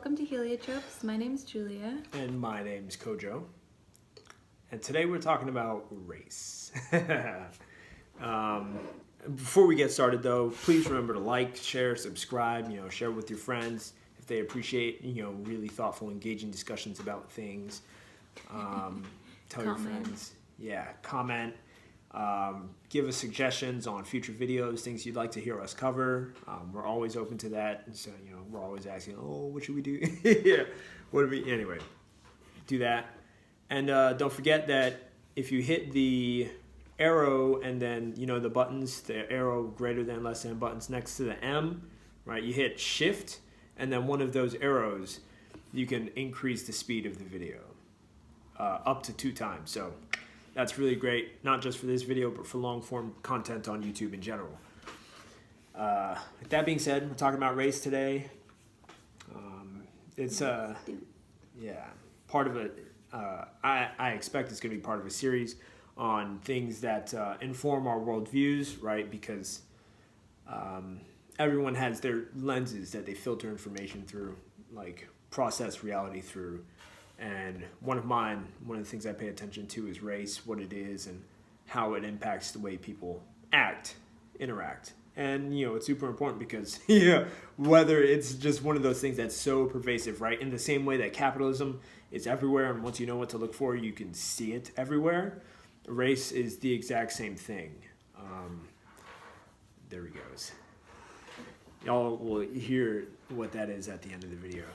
welcome to Heliotropes. My name's Julia. And my name's Kwadjo. And today we're talking about race. Before we get started though, please remember to like, share, subscribe, share with your friends if they appreciate, really thoughtful, engaging discussions about things. Tell your friends. Yeah, comment. Give us suggestions on future videos, things you'd like to hear us cover. We're always open to that. And so, we're always asking, what should we do? Yeah, anyway, do that. And don't forget that if you hit the arrow and then, the buttons, the arrow greater than, less than buttons next to the M, right? You hit shift and then one of those arrows, you can increase the speed of the video up to 2 times. So that's really great, not just for this video, but for long form content on YouTube in general. With that being said, we're talking about race today. It's part of it. I expect it's going to be part of a series on things that inform our worldviews, right? Because everyone has their lenses that they filter information through, like process reality through. And one of the things I pay attention to is race, what it is, and how it impacts the way people interact. And, it's super important because, whether it's just one of those things that's so pervasive, right? In the same way that capitalism is everywhere, and once you know what to look for, you can see it everywhere. Race is the exact same thing. There he goes. Y'all will hear what that is at the end of the video.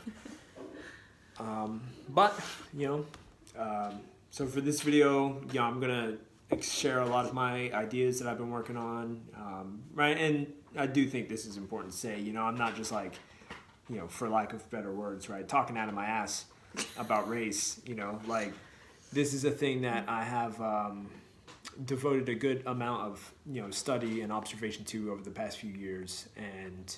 So for this video, I'm going to share a lot of my ideas that I've been working on, right? And I do think this is important to say, I'm not just like, for lack of better words, right, talking out of my ass about race, like this is a thing that I have devoted a good amount of, study and observation to over the past few years. And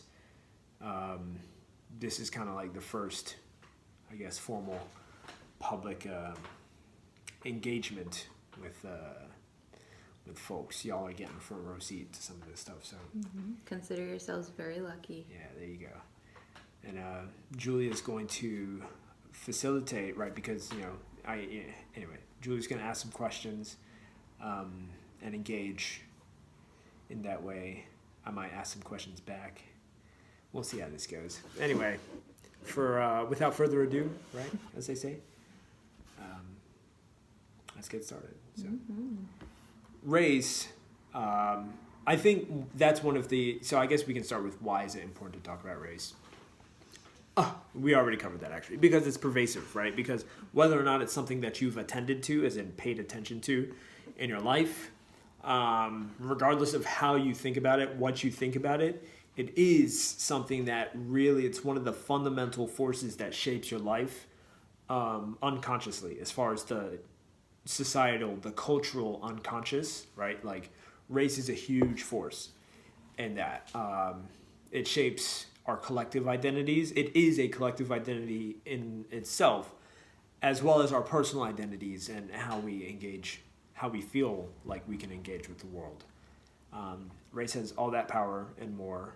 this is kind of like the first, I guess, formal public engagement with folks. Y'all are getting a front row seat to some of this stuff. So Consider yourselves very lucky. Yeah, there you go. And Julia's going to facilitate, right? Because anyway, Julia's going to ask some questions and engage in that way. I might ask some questions back. We'll see how this goes. Anyway. Without further ado, right, as they say, let's get started. So, race, I think that's one of the, so I guess we can start with why is it important to talk about race? We already covered that actually, because it's pervasive, right? Because whether or not it's something that you've attended to, as in paid attention to in your life, regardless of how you think about it, what you think about it, it is something that really, it's one of the fundamental forces that shapes your life unconsciously, as far as the societal, the cultural unconscious, right? Like race is a huge force in that. It shapes our collective identities. It is a collective identity in itself, as well as our personal identities and how we engage, how we feel like we can engage with the world. Race has all that power and more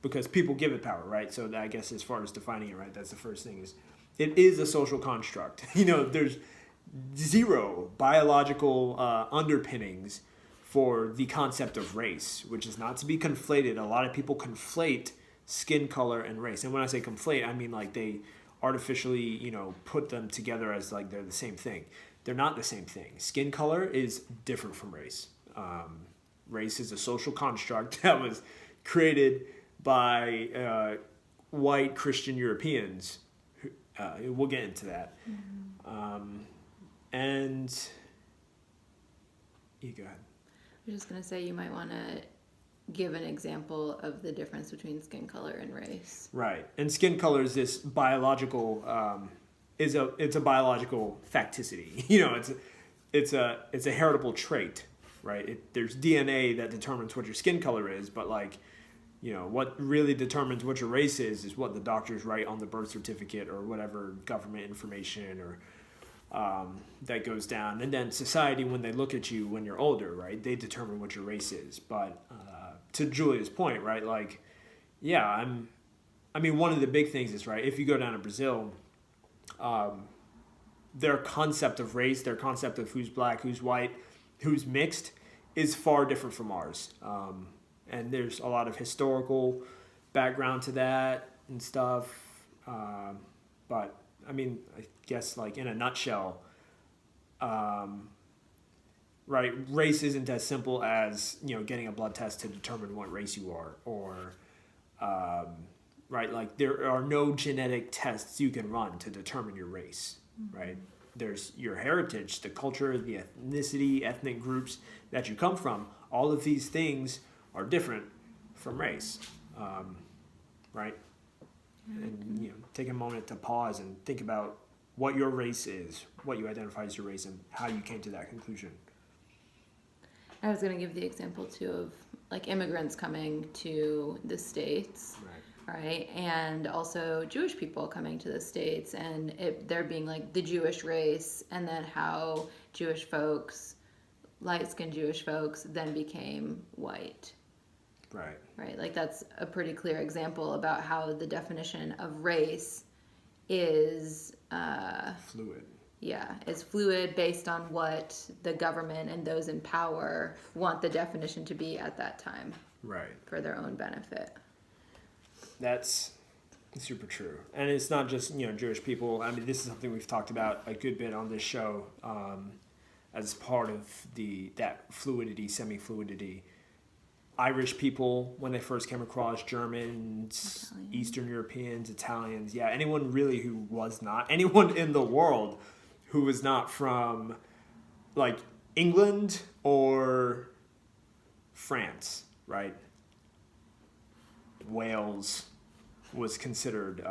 because people give it power, right? So I guess as far as defining it, right, that's the first thing is it is a social construct. There's zero biological underpinnings for the concept of race, which is not to be conflated. A lot of people conflate skin color and race. And when I say conflate, I mean like they artificially, put them together as like they're the same thing. They're not the same thing. Skin color is different from race. Race is a social construct that was created by white Christian Europeans. We'll get into that. And you go ahead. I was just going to say you might want to give an example of the difference between skin color and race. Right. And skin color is this biological, it's a biological facticity. It's a heritable trait. Right, there's DNA that determines what your skin color is, but what really determines what your race is what the doctors write on the birth certificate or whatever government information or that goes down. And then society, when they look at you when you're older, right, they determine what your race is. But to Julia's point, right, I mean, one of the big things is, right, if you go down to Brazil, their concept of race, their concept of who's black, who's white, who's mixed is far different from ours. And there's a lot of historical background to that and stuff. But, I mean, I guess, like, in a nutshell, right, race isn't as simple as, getting a blood test to determine what race you are, or, right, like, there are no genetic tests you can run to determine your race, right? There's your heritage, the culture, the ethnicity, ethnic groups that you come from. All of these things are different from race, right? And take a moment to pause and think about what your race is, what you identify as your race, and how you came to that conclusion. I was going to give the example too of like immigrants coming to the States, right? And also Jewish people coming to the States, and there being like the Jewish race, and then how Jewish folks, light-skinned Jewish folks, then became white. Right. Like that's a pretty clear example about how the definition of race is fluid. Yeah, it's fluid based on what the government and those in power want the definition to be at that time. Right. For their own benefit. That's super true. And it's not just, Jewish people. I mean, this is something we've talked about a good bit on this show as part of that fluidity, semi-fluidity. Irish people, when they first came across, Germans, Italian. Eastern Europeans, Italians, anyone really who was not, anyone in the world who was not from, like, England or France, right? Wales was considered,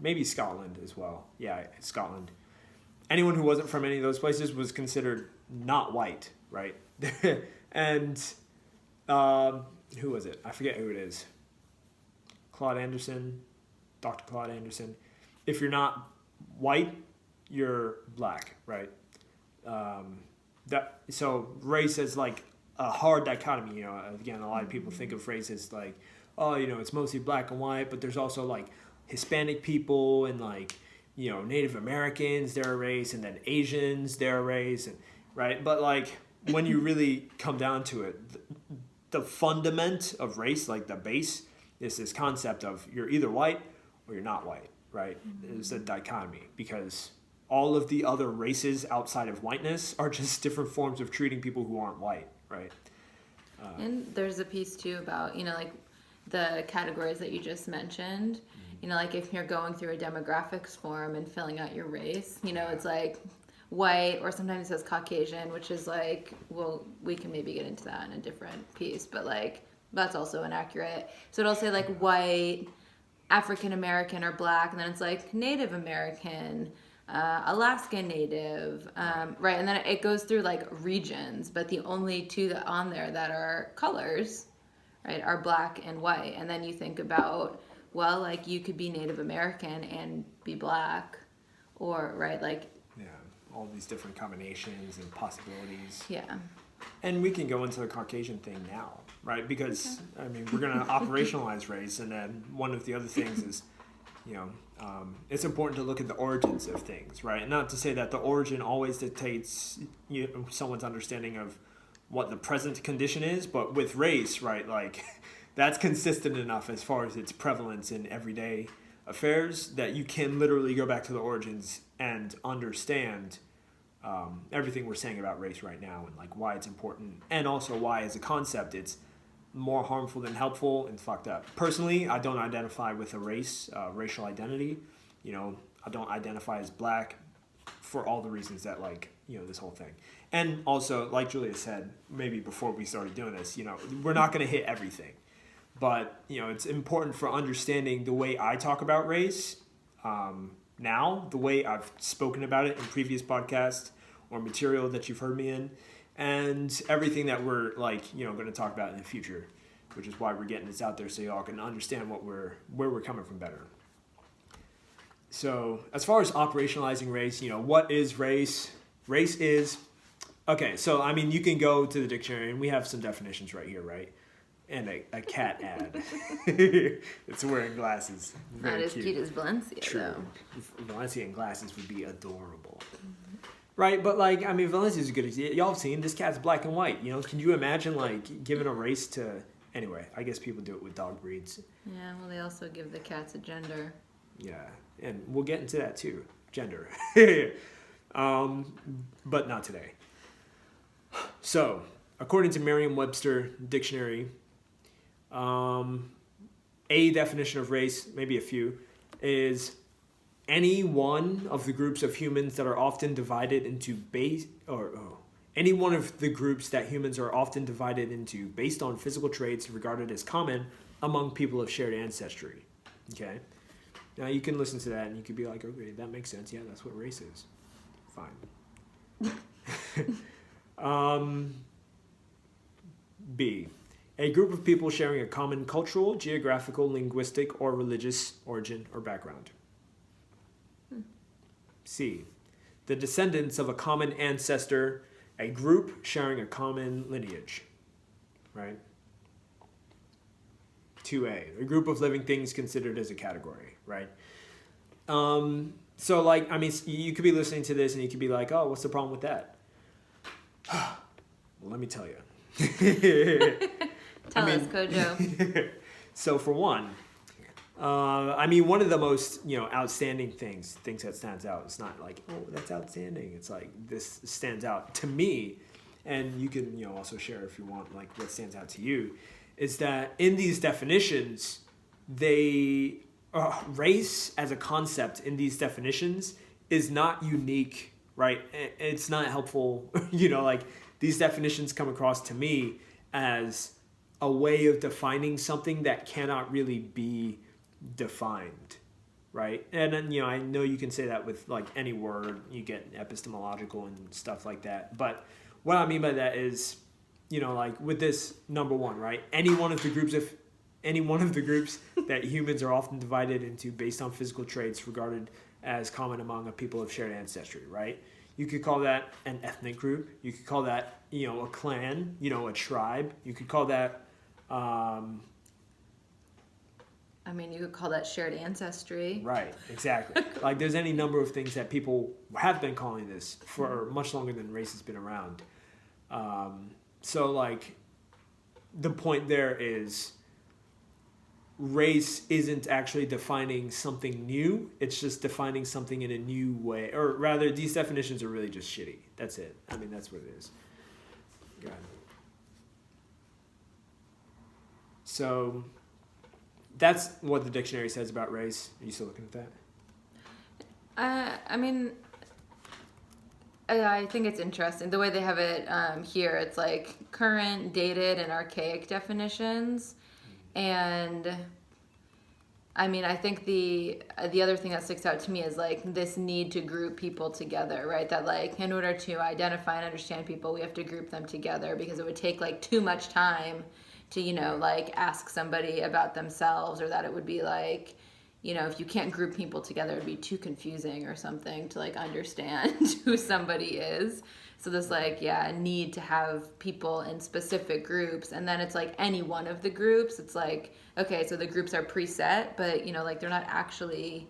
maybe Scotland as well. Yeah, Scotland. Anyone who wasn't from any of those places was considered not white, right? And who was it? I forget who it is. Dr. Claude Anderson. If you're not white, you're black, right? So race is like a hard dichotomy. Again, a lot of people think of race as like, it's mostly black and white, but there's also like Hispanic people and like, Native Americans, they're a race, and then Asians, they're a race, and right? But like when you really come down to it, the fundament of race, like the base, is this concept of you're either white or you're not white, right? It's a dichotomy because all of the other races outside of whiteness are just different forms of treating people who aren't white, right? And there's a piece too about, like the categories that you just mentioned, like if you're going through a demographics form and filling out your race, it's like white, or sometimes it says Caucasian, which is like, well, we can maybe get into that in a different piece, but like that's also inaccurate. So it'll say like white, African American, or black, and then it's like Native American, Alaska Native, right? And then it goes through like regions, but the only two that on there that are colors, right, are black and white. And then you think about, well, like you could be Native American and be black, or right, like all these different combinations and possibilities. Yeah. And we can go into the Caucasian thing now, right? Because, I mean, we're going to operationalize race, and then one of the other things is, it's important to look at the origins of things, right? And not to say that the origin always dictates someone's understanding of what the present condition is, but with race, right, like, that's consistent enough as far as its prevalence in everyday affairs that you can literally go back to the origins and understand everything we're saying about race right now, and like why it's important, and also why as a concept it's more harmful than helpful and fucked up. Personally, I don't identify with a race, racial identity. I don't identify as black for all the reasons that this whole thing. And also, like Julia said, maybe before we started doing this, we're not going to hit everything. But, it's important for understanding the way I talk about race now, the way I've spoken about it in previous podcasts or material that you've heard me in, and everything that we're, going to talk about in the future, which is why we're getting this out there so y'all can understand where we're coming from better. So, as far as operationalizing race, what is race? Race is... Okay, so, I mean, you can go to the dictionary, and we have some definitions right here, right? and a cat ad. It's wearing glasses. Very Not as cute as Valencia, True. though. Valencia in glasses would be adorable. Right, but like, I mean, Valencia's a good example. Y'all have seen this cat's black and white. You know, can you imagine like giving a race to? Anyway, I guess people do it with dog breeds. Yeah, well, they also give the cats a gender. Yeah, and we'll get into that too, gender. But not today. So, according to Merriam-Webster dictionary, a definition of race, maybe a few, is any one of the groups of humans that are often divided into any one of the groups that humans are often divided into based on physical traits regarded as common among people of shared ancestry. Okay? Now you can listen to that and you could be like, okay, that makes sense. Yeah, that's what race is. Fine. B. A group of people sharing a common cultural, geographical, linguistic, or religious origin or background. C. The descendants of a common ancestor, a group sharing a common lineage. Right? 2A. A group of living things considered as a category. Right? So, like, I mean, you could be listening to this and you could be like, oh, what's the problem with that? Well, let me tell you. Tell us, Kwadjo. So, for one, I mean, one of the most, outstanding things that stands out. It's not like, oh, that's outstanding. It's like, this stands out to me. And you can, also share if you want, like, what stands out to you. Is that in these definitions, race as a concept in these definitions is not unique, right? It's not helpful. Like, these definitions come across to me as a way of defining something that cannot really be defined, right? And then, I know you can say that with like any word, you get epistemological and stuff like that. But what I mean by that is, like with this number one, right? Any one of the groups that humans are often divided into based on physical traits regarded as common among a people of shared ancestry, right? You could call that an ethnic group. You could call that, a clan, a tribe. You could call that, you could call that shared ancestry. Right, exactly. Like, there's any number of things that people have been calling this for much longer than race has been around. So, like, the point there is race isn't actually defining something new. It's just defining something in a new way. Or rather, these definitions are really just shitty. That's it. I mean, that's what it is. Go ahead. So, that's what the dictionary says about race. Are you still looking at that? I think it's interesting. The way they have it here, it's like current, dated, and archaic definitions. And I think the other thing that sticks out to me is like this need to group people together, right? That like in order to identify and understand people, we have to group them together because it would take like too much time to, like ask somebody about themselves, or that it would be like, if you can't group people together, it'd be too confusing or something to like understand who somebody is. So this like, need to have people in specific groups. And then it's like any one of the groups, it's like, okay, so the groups are preset, but like they're not actually,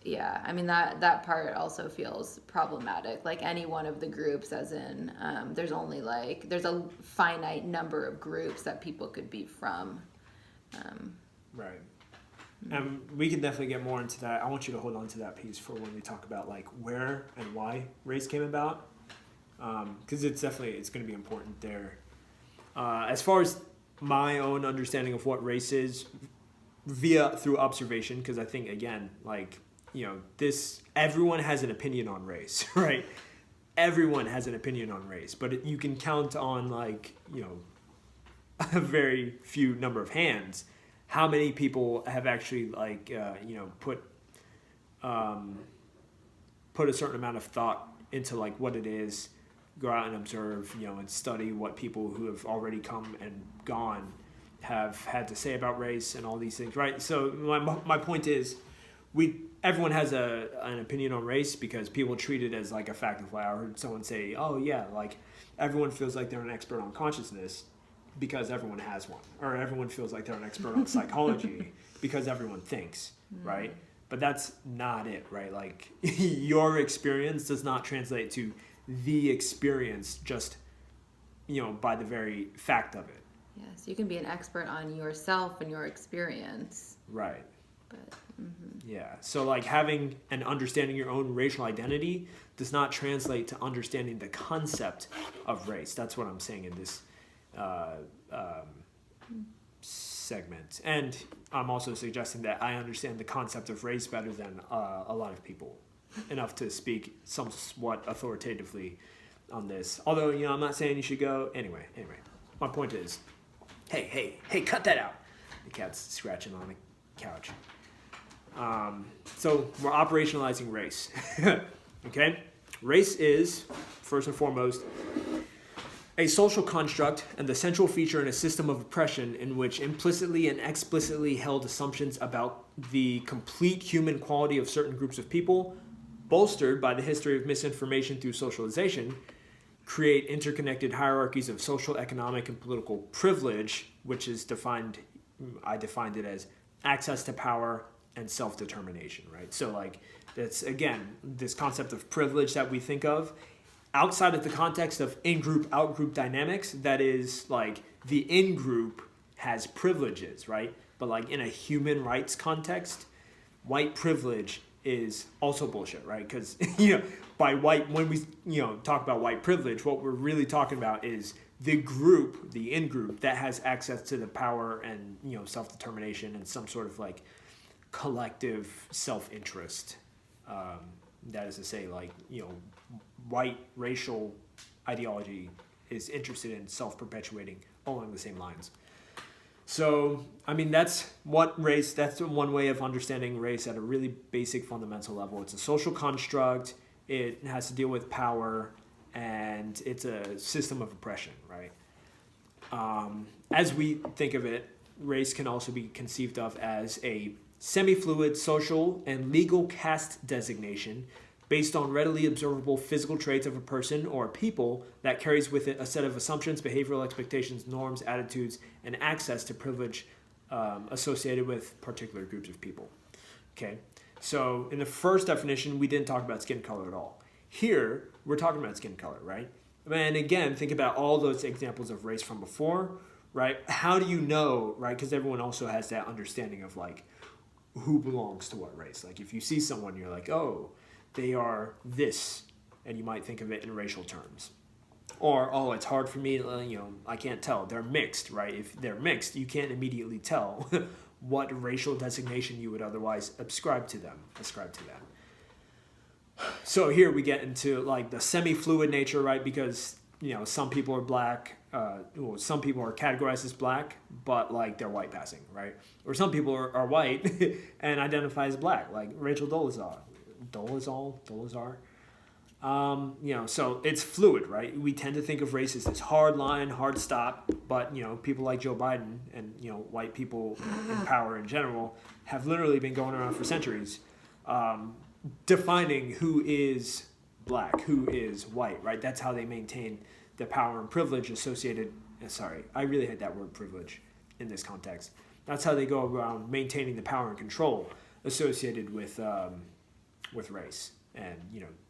that part also feels problematic. Like any one of the groups, as in there's only like, there's a finite number of groups that people could be from. Right. We can definitely get more into that. I want you to hold on to that piece for when we talk about like where and why race came about, because it's going to be important there. As far as my own understanding of what race is, through observation, because I think again, like everyone has an opinion on race, right? Everyone has an opinion on race, but you can count on like a very few number of hands how many people have actually like put a certain amount of thought into like what it is, go out and observe, and study what people who have already come and gone have had to say about race and all these things, right? So my point is, everyone has an opinion on race because people treat it as like a fact of life. I heard someone say, oh yeah, like everyone feels like they're an expert on consciousness. because everyone has one, or everyone feels like they're an expert on psychology because everyone thinks, right? But that's not it, right? Like your experience does not translate to the experience just, by the very fact of it. Yes, you can be an expert on yourself and your experience. Right. But Yeah. So like having and understanding your own racial identity does not translate to understanding the concept of race. That's what I'm saying in this segment. And I'm also suggesting that I understand the concept of race better than a lot of people, enough to speak somewhat authoritatively on this. Although, I'm not saying you should go. Anyway, my point is, hey, cut that out. The cat's scratching on the couch. So we're operationalizing race. Okay? Race is, first and foremost, a social construct and the central feature in a system of oppression in which implicitly and explicitly held assumptions about the complete human quality of certain groups of people, bolstered by the history of misinformation through socialization, create interconnected hierarchies of social, economic, and political privilege, which is I defined it as access to power and self-determination, right? So like, that's again, this concept of privilege that we think of, outside of the context of in-group, out-group dynamics, that is like the in-group has privileges, right? But like in a human rights context, white privilege is also bullshit, right? Because, by white, when we, talk about white privilege, what we're really talking about is the group, the in-group that has access to the power and, self-determination and some sort of like collective self-interest. That is to say, like, white racial ideology is interested in self-perpetuating along the same lines. So, that's one way of understanding race at a really basic fundamental level. It's a social construct, it has to deal with power, and it's a system of oppression, right? As we think of it, race can also be conceived of as a semi-fluid social and legal caste designation based on readily observable physical traits of a person or a people that carries with it a set of assumptions, behavioral expectations, norms, attitudes, and access to privilege associated with particular groups of people. Okay, so in the first definition, we didn't talk about skin color at all. Here, we're talking about skin color, right? And again, think about all those examples of race from before, right? How do you know, right? Because everyone also has that understanding of like who belongs to what race. Like if you see someone, you're like, oh, they are this, and you might think of it in racial terms. Or, oh, it's hard for me, I can't tell. They're mixed, right? If they're mixed, you can't immediately tell what racial designation you would otherwise ascribe to them. So here we get into like the semi-fluid nature, right? Because, some people are black, some people are categorized as black, but like they're white passing, right? Or some people are white and identify as black, like Rachel Dolezal. So it's fluid, right? We tend to think of race as this hard line, hard stop, but, people like Joe Biden and, white people in power in general have literally been going around for centuries defining who is black, who is white, right? That's how they maintain the power and privilege associated. Sorry, I really hate that word privilege in this context. That's how they go around maintaining the power and control associated with race, and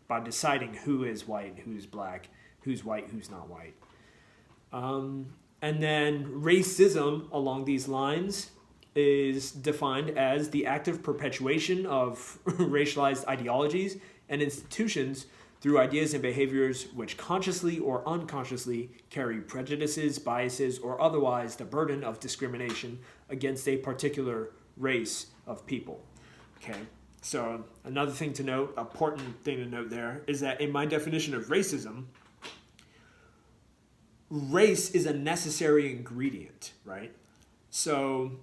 by deciding who is white, who's black, who's white, who's not white. And then racism along these lines is defined as the active perpetuation of racialized ideologies and institutions through ideas and behaviors which consciously or unconsciously carry prejudices, biases, or otherwise the burden of discrimination against a particular race of people. Okay. So another thing to note, important thing to note there, is that in my definition of racism, race is a necessary ingredient, right? So,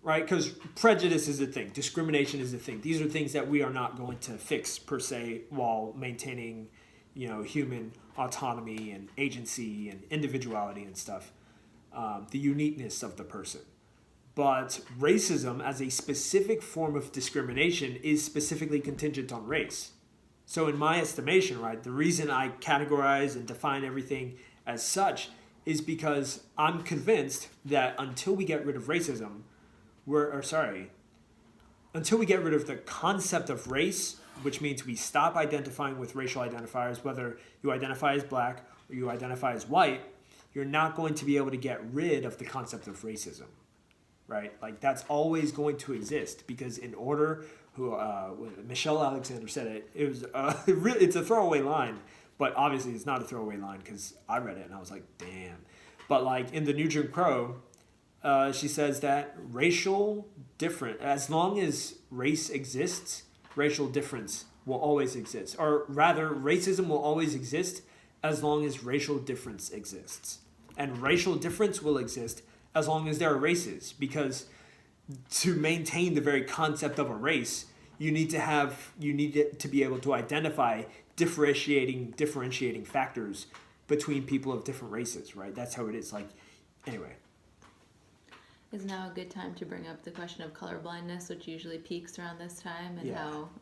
right, because prejudice is a thing, discrimination is a thing. These are things that we are not going to fix per se while maintaining, human autonomy and agency and individuality and stuff, the uniqueness of the person. But racism as a specific form of discrimination is specifically contingent on race, So in my estimation, right, the reason I categorize and define everything as such is because I'm convinced that until we get rid of racism, until we get rid of the concept of race, which means we stop identifying with racial identifiers, whether you identify as black or you identify as white, you're not going to be able to get rid of the concept of racism, right? Like that's always going to exist because in order, Michelle Alexander said it, it was it's a throwaway line, but obviously it's not a throwaway line because I read it and I was like, damn. But like in the New Jim Crow, she says that as long as race exists, racial difference will always exist. Or rather, racism will always exist as long as racial difference exists. And racial difference will exist as long as there are races. Because to maintain the very concept of a race, you need to be able to identify differentiating factors between people of different races, right? That's how it is. Like, anyway. Is now a good time to bring up the question of colorblindness, which usually peaks around this time, and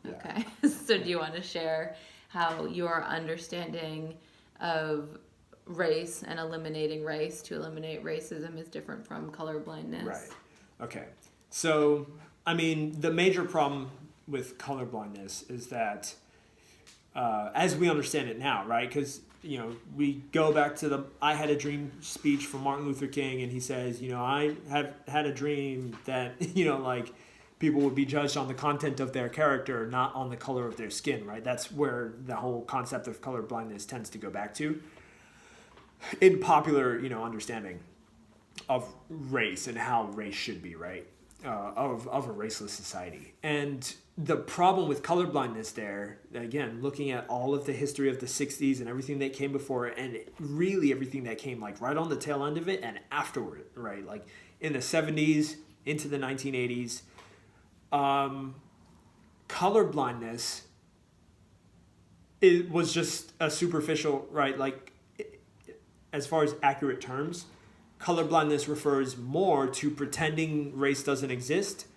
okay. So do you want to share how your understanding of race and eliminating race to eliminate racism is different from colorblindness? Right. Okay. So, I mean, the major problem with colorblindness is that, as we understand it now, right? Because we go back to the I Had a Dream speech from Martin Luther King, and he says, I have had a dream that, like people would be judged on the content of their character, not on the color of their skin, right? That's where the whole concept of color blindness tends to go back to in popular, understanding of race and how race should be, right? Of a raceless society. And the problem with colorblindness there, again, looking at all of the history of the 60s and everything that came before it, and really everything that came like right on the tail end of it and afterward, right? Like in the 70s into the 1980s, colorblindness, it was just a superficial, right? Like as far as accurate terms, colorblindness refers more to pretending race doesn't exist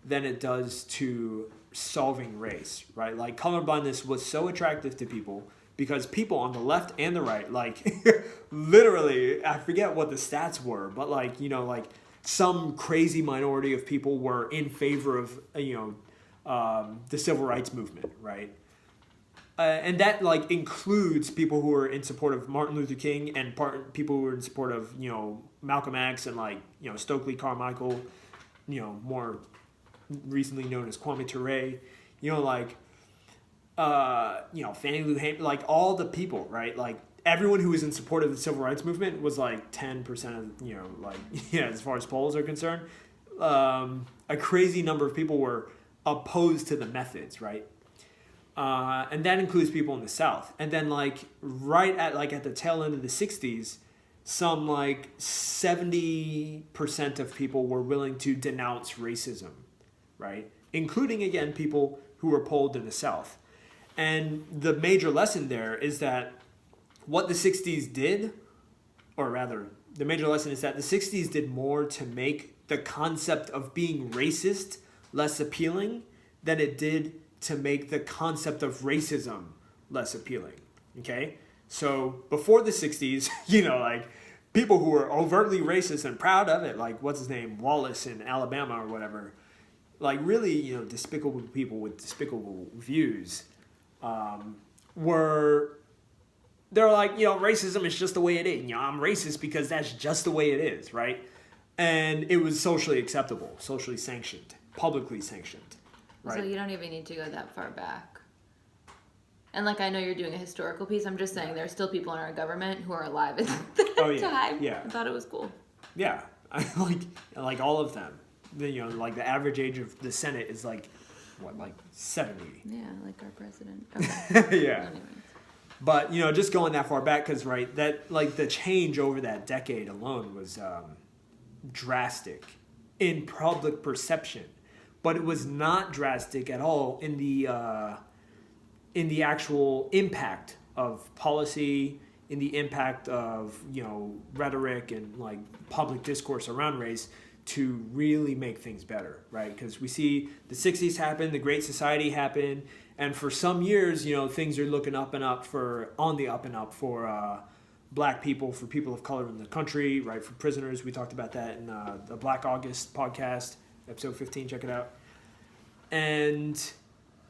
than it does to solving race, right? Like colorblindness was so attractive to people because people on the left and the right, like literally, I forget what the stats were, but like, like some crazy minority of people were in favor of, the civil rights movement, right? And that like includes people who are in support of Martin Luther King and people who are in support of Malcolm X and like Stokely Carmichael, more recently known as Kwame Ture, Fannie Lou Hamer, like all the people, right? Like everyone who was in support of the civil rights movement was like 10% of as far as polls are concerned, a crazy number of people were opposed to the methods, right? And that includes people in the South. And then like right at the tail end of the 60s, some like 70% of people were willing to denounce racism, right? Including, again, people who were polled in the South. And the major lesson there is that what the 60s did, or rather, the major lesson is that the 60s did more to make the concept of being racist less appealing than it did to make the concept of racism less appealing, okay? So before the 60s, like people who were overtly racist and proud of it, like what's his name, Wallace in Alabama or whatever, like really, despicable people with despicable views, they're like, racism is just the way it is. I'm racist because that's just the way it is, right? And it was socially acceptable, socially sanctioned, publicly sanctioned. Right. So you don't even need to go that far back. And like I know you're doing a historical piece, I'm just saying there are still people in our government who are alive at that time. Yeah. I thought it was cool. Yeah. like all of them. Like the average age of the Senate is like 70. Yeah, like our president. Okay. Yeah. Anyways. But just going that far back, because right, that like the change over that decade alone was drastic in public perception. But it was not drastic at all in the actual impact of policy, in the impact of rhetoric and like public discourse around race to really make things better, right? Because we see the 60s happen, the Great Society happen, And for some years, things are looking on the up and up for black people, for people of color in the country, right? For prisoners. We talked about that in the Black August podcast, episode 15. Check it out. And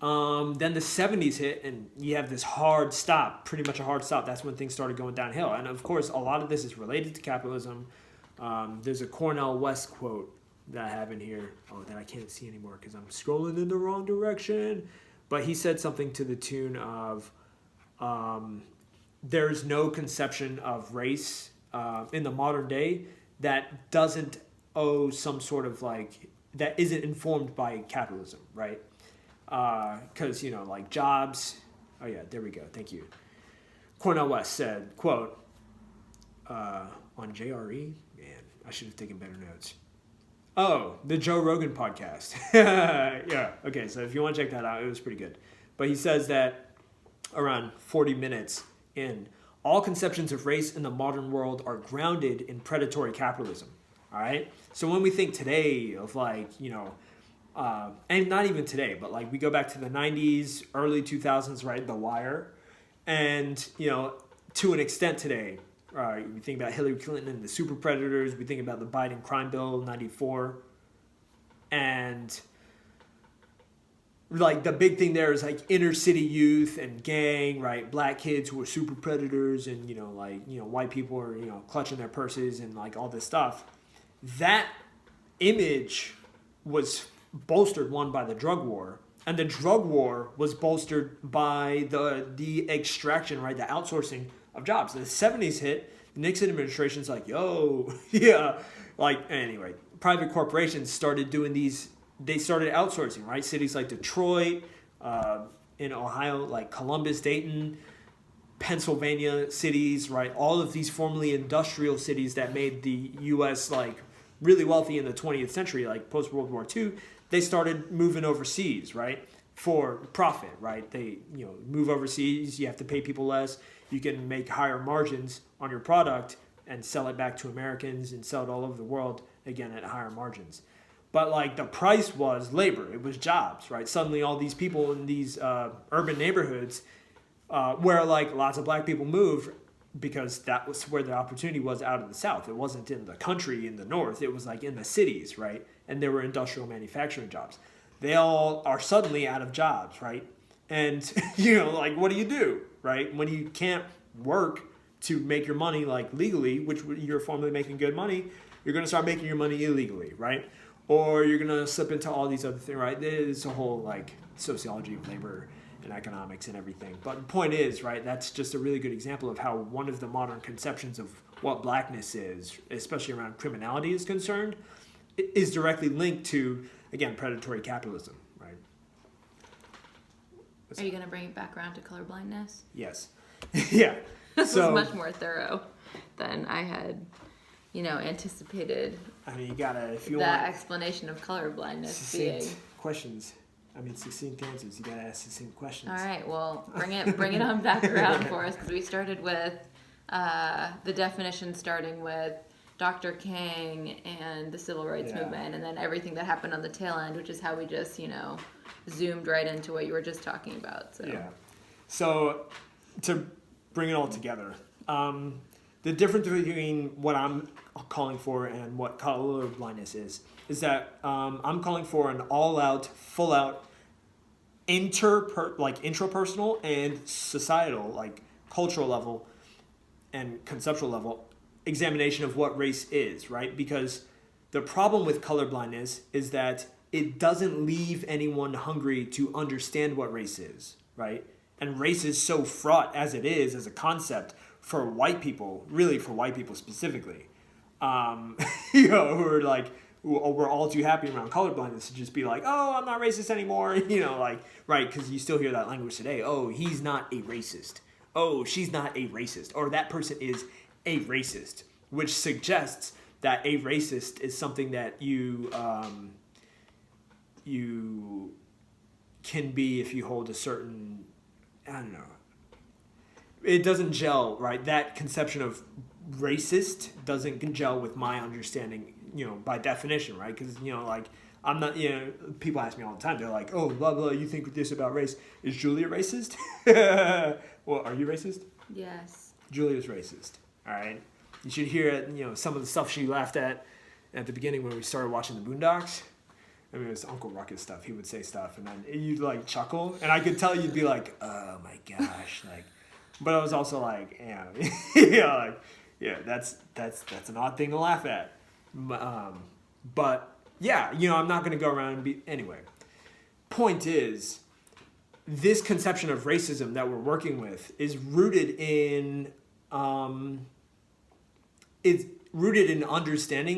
then the 70s hit, and you have this hard stop, pretty much a hard stop. That's when things started going downhill. And of course, a lot of this is related to capitalism. There's a Cornel West quote that I have in here, that I can't see anymore because I'm scrolling in the wrong direction. But he said something to the tune of, there's no conception of race in the modern day that doesn't owe some sort of that isn't informed by capitalism, right? Because, jobs. Oh, yeah, there we go. Thank you. Cornel West said, quote, on JRE, man, I should have taken better notes. Oh, the Joe Rogan podcast. Yeah, okay, so if you want to check that out, it was pretty good. But he says that around 40 minutes in, all conceptions of race in the modern world are grounded in predatory capitalism, all right? So when we think today of and not even today, but we go back to the 90s, early 2000s, right, The Wire, and, to an extent today, we think about Hillary Clinton and the super predators. We think about the Biden crime bill, 94. And the big thing there is inner city youth and gang, right? Black kids who are super predators and, white people are, clutching their purses and all this stuff. That image was bolstered, one, by the drug war. And the drug war was bolstered by the extraction, right? The outsourcing of jobs. The 70s hit, the Nixon administration's yo, yeah. Anyway, private corporations started doing these, they started outsourcing, right? Cities like Detroit, in Ohio, Columbus, Dayton, Pennsylvania cities, right? All of these formerly industrial cities that made the U.S. Really wealthy in the 20th century, post-World War II, they started moving overseas, right? For profit, right? They, move overseas, you have to pay people less. You can make higher margins on your product and sell it back to Americans and sell it all over the world, again, at higher margins. But the price was labor. It was jobs, right? Suddenly all these people in these urban neighborhoods where lots of black people moved because that was where the opportunity was out of the South. It wasn't in the country in the North. It was in the cities, right? And there were industrial manufacturing jobs. They all are suddenly out of jobs, right? And, what do you do, right? When you can't work to make your money, legally, which you're formerly making good money, you're going to start making your money illegally, right? Or you're going to slip into all these other things, right? There's a whole, sociology of labor and economics and everything. But the point is, right, that's just a really good example of how one of the modern conceptions of what blackness is, especially around criminality is concerned, is directly linked to, again, predatory capitalism, right? Are you going to bring it back around to colorblindness? Yes. Yeah. This was much more thorough than I had, anticipated. I mean, you gotta, if you want want explanation of colorblindness succinct being questions. Succinct answers. You gotta ask succinct questions. All right. Well, bring it on back around for us, because we started with the definition, starting with Dr. King and the civil rights movement, and then everything that happened on the tail end, which is how we just, zoomed right into what you were just talking about. So. Yeah. So to bring it all together, the difference between what I'm calling for and what colorblindness is that I'm calling for an all-out, full-out, intrapersonal and societal, cultural level and conceptual level examination of what race is, right? Because the problem with colorblindness is that it doesn't leave anyone hungry to understand what race is, right? And race is so fraught as it is as a concept for white people, really for white people specifically, who are we're all too happy around colorblindness to just be oh, I'm not racist anymore, right? Because you still hear that language today. Oh, he's not a racist. Oh, she's not a racist. Or that person is a racist, which suggests that a racist is something that you can be if you hold a certain, I don't know. It doesn't gel, right? That conception of racist doesn't gel with my understanding, by definition, right? Because, I'm not, people ask me all the time. They're like, oh, blah, blah, you think this about race. Is Julia racist? Well, are you racist? Yes. Julia's racist. All right. You should hear, some of the stuff she laughed at the beginning when we started watching the Boondocks. I mean, it was Uncle Ruckus stuff. He would say stuff, and then you'd like chuckle, and I could tell you'd be like, "Oh my gosh!" Like, but I was also like, that's an odd thing to laugh at. But yeah, I'm not gonna go around and be anyway. Point is, this conception of racism that we're working with is rooted in understanding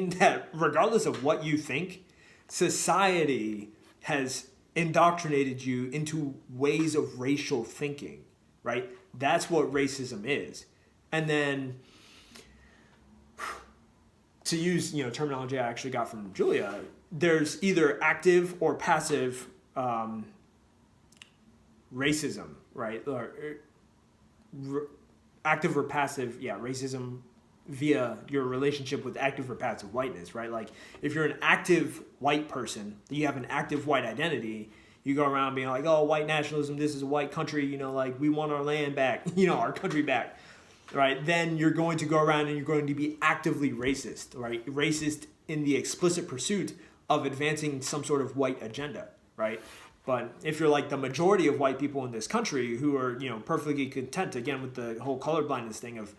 that regardless of what you think, society has indoctrinated you into ways of racial thinking, right? That's what racism is. And then to use, terminology I actually got from Julia, there's either active or passive racism, right? Or active or passive, racism via your relationship with active or passive whiteness, right? Like if you're an active white person, you have an active white identity, you go around being like, oh, white nationalism, this is a white country, like we want our land back, our country back, right? Then you're going to go around and you're going to be actively racist, right? Racist in the explicit pursuit of advancing some sort of white agenda, right? But if you're like the majority of white people in this country who are, perfectly content, again, with the whole colorblindness thing of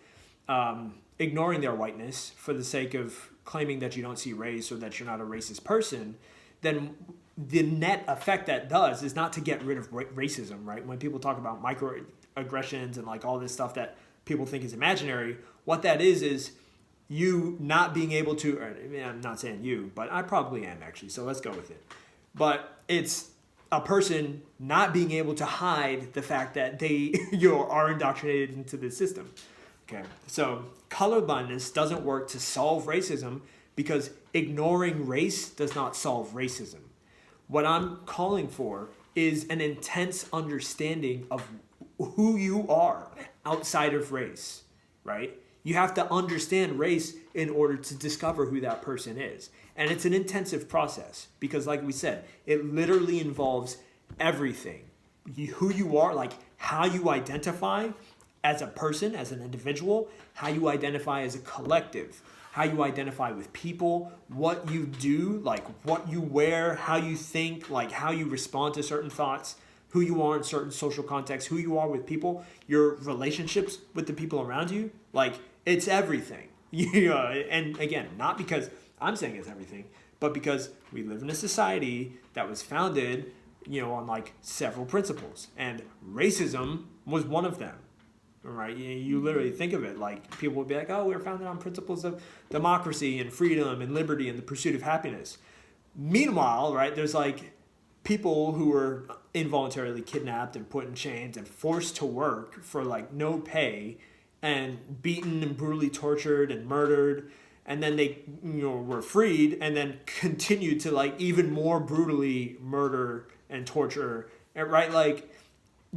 ignoring their whiteness for the sake of claiming that you don't see race or that you're not a racist person, then the net effect that does is not to get rid of racism, right? When people talk about microaggressions and like all this stuff that people think is imaginary, what that is you not being able to, I'm not saying you, but I probably am actually, so let's go with it. But it's a person not being able to hide the fact that they are indoctrinated into the system. Okay, so colorblindness doesn't work to solve racism because ignoring race does not solve racism. What I'm calling for is an intense understanding of who you are outside of race, right? You have to understand race in order to discover who that person is. And it's an intensive process because, like we said, it literally involves everything. Who you are, like how you identify as a person, as an individual, how you identify as a collective, how you identify with people, what you do, like what you wear, how you think, like how you respond to certain thoughts, who you are in certain social contexts, who you are with people, your relationships with the people around you, like it's everything. And again, not because I'm saying it's everything, but because we live in a society that was founded, on like several principles, and racism was one of them. Right, you literally think of it like people would be like, "Oh, we were founded on principles of democracy and freedom and liberty and the pursuit of happiness." Meanwhile, right, there's like people who were involuntarily kidnapped and put in chains and forced to work for like no pay, and beaten and brutally tortured and murdered, and then they were freed and then continued to like even more brutally murder and torture. Right, like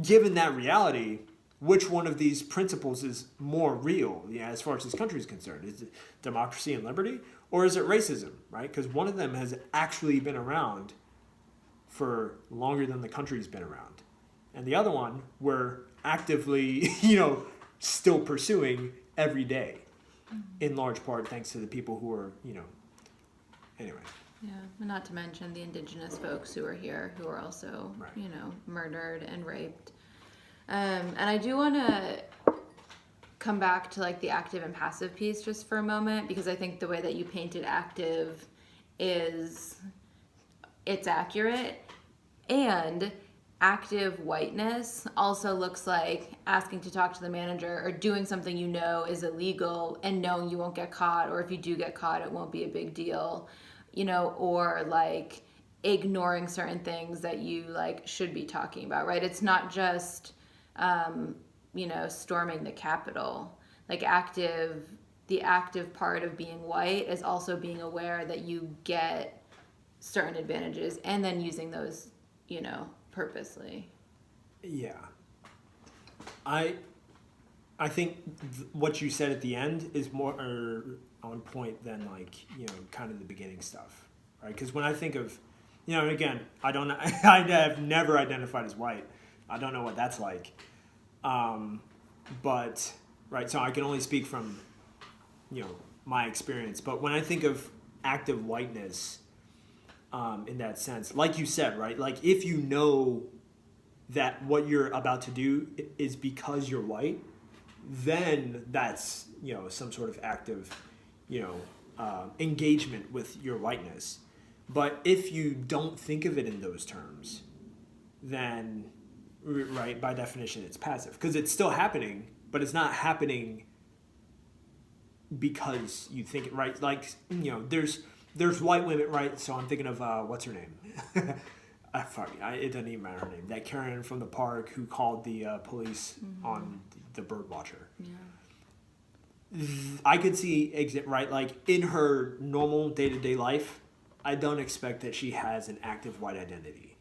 given that reality, which one of these principles is more real, as far as this country is concerned? Is it democracy and liberty, or is it racism, right? Because one of them has actually been around for longer than the country's been around. And the other one we're actively, still pursuing every day, in large part thanks to the people who are, anyway. Yeah, not to mention the indigenous folks who are here who are also, right. Murdered and raped. And I do want to come back to like the active and passive piece just for a moment, because I think the way that you painted active it's accurate. And active whiteness also looks like asking to talk to the manager or doing something is illegal and knowing you won't get caught, or if you do get caught, it won't be a big deal, or like ignoring certain things that you like should be talking about, right? It's not just storming the Capitol. Like the active part of being white is also being aware that you get certain advantages and then using those, purposely. Yeah. I think what you said at the end is more on point than like, kind of the beginning stuff, right? Because when I think of You know, again, I don't. I have never identified as white. I don't know what that's like. But right, so I can only speak from, you know, my experience. But when I think of active whiteness, in that sense, like you said, right, like if you know that what you're about to do is because you're white, then that's, you know, some sort of active, you know, engagement with your whiteness. But if you don't think of it in those terms, then, right, by definition, it's passive. Because it's still happening, but it's not happening because you think it, right? Like, you know, there's white women, right? So I'm thinking of, what's her name? It doesn't even matter her name. That Karen from the park who called the police on the bird watcher. Yeah. I could see, right, like in her normal day-to-day life, I don't expect that she has an active white identity.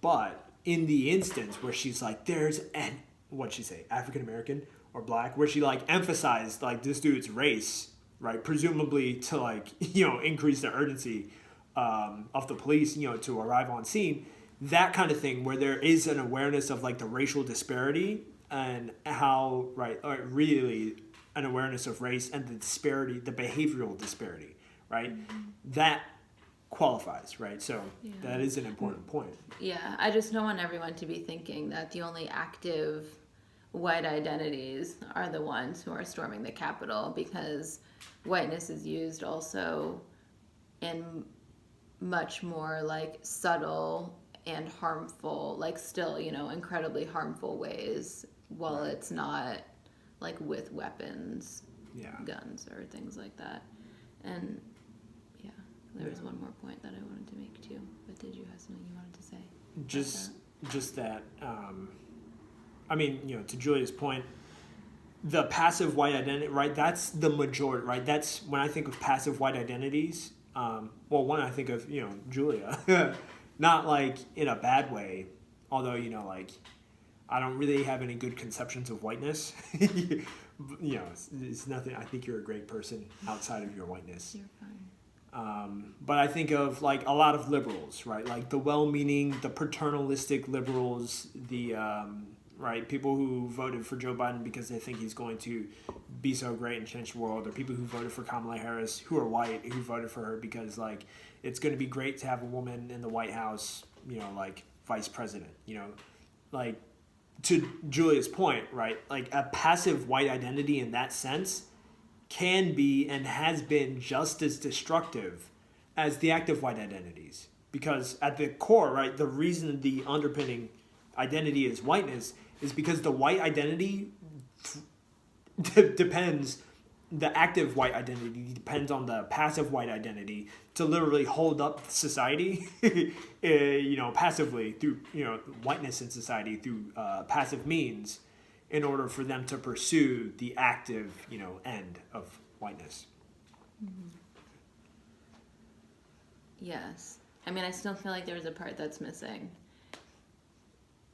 But in the instance where she's like, there's an, what'd she say, African-American or black, where she like emphasized like this dude's race, right, presumably to like, you know, increase the urgency of the police, you know, to arrive on scene, that kind of thing where there is an awareness of like the racial disparity and how, right, or really an awareness of race and the disparity, the behavioral disparity, right? That qualifies, right? So that is an important point. Yeah, I just don't want everyone to be thinking that the only active white identities are the ones who are storming the Capitol, because whiteness is used also in much more like subtle and harmful, like still, you know, incredibly harmful ways, while it's not like with weapons, guns or things like that. And yeah, there was one more point that I wanted to make too, but did you have something you wanted to say? Just that, I mean, you know, to Julia's point, the passive white identity, right, that's the majority, right? That's when I think of passive white identities, well, one, I think of, you know, Julia, not like in a bad way, although, you know, like, I don't really have any good conceptions of whiteness. You know, it's nothing. I think you're a great person outside of your whiteness. You're fine. But I think of like a lot of liberals, right? Like the well-meaning, the paternalistic liberals, the right, people who voted for Joe Biden because they think he's going to be so great and change the world, or people who voted for Kamala Harris who are white, who voted for her because like it's going to be great to have a woman in the White House, you know, like vice president, you know, like. To Julia's point, right, like a passive white identity in that sense can be and has been just as destructive as the active white identities. Because at the core, right, the reason the underpinning identity is whiteness is because the white identity depends, the active white identity depends on the passive white identity to literally hold up society, you know, passively through, you know, whiteness in society through passive means in order for them to pursue the active, you know, end of whiteness. Yes. I mean, I still feel like there's a part that's missing,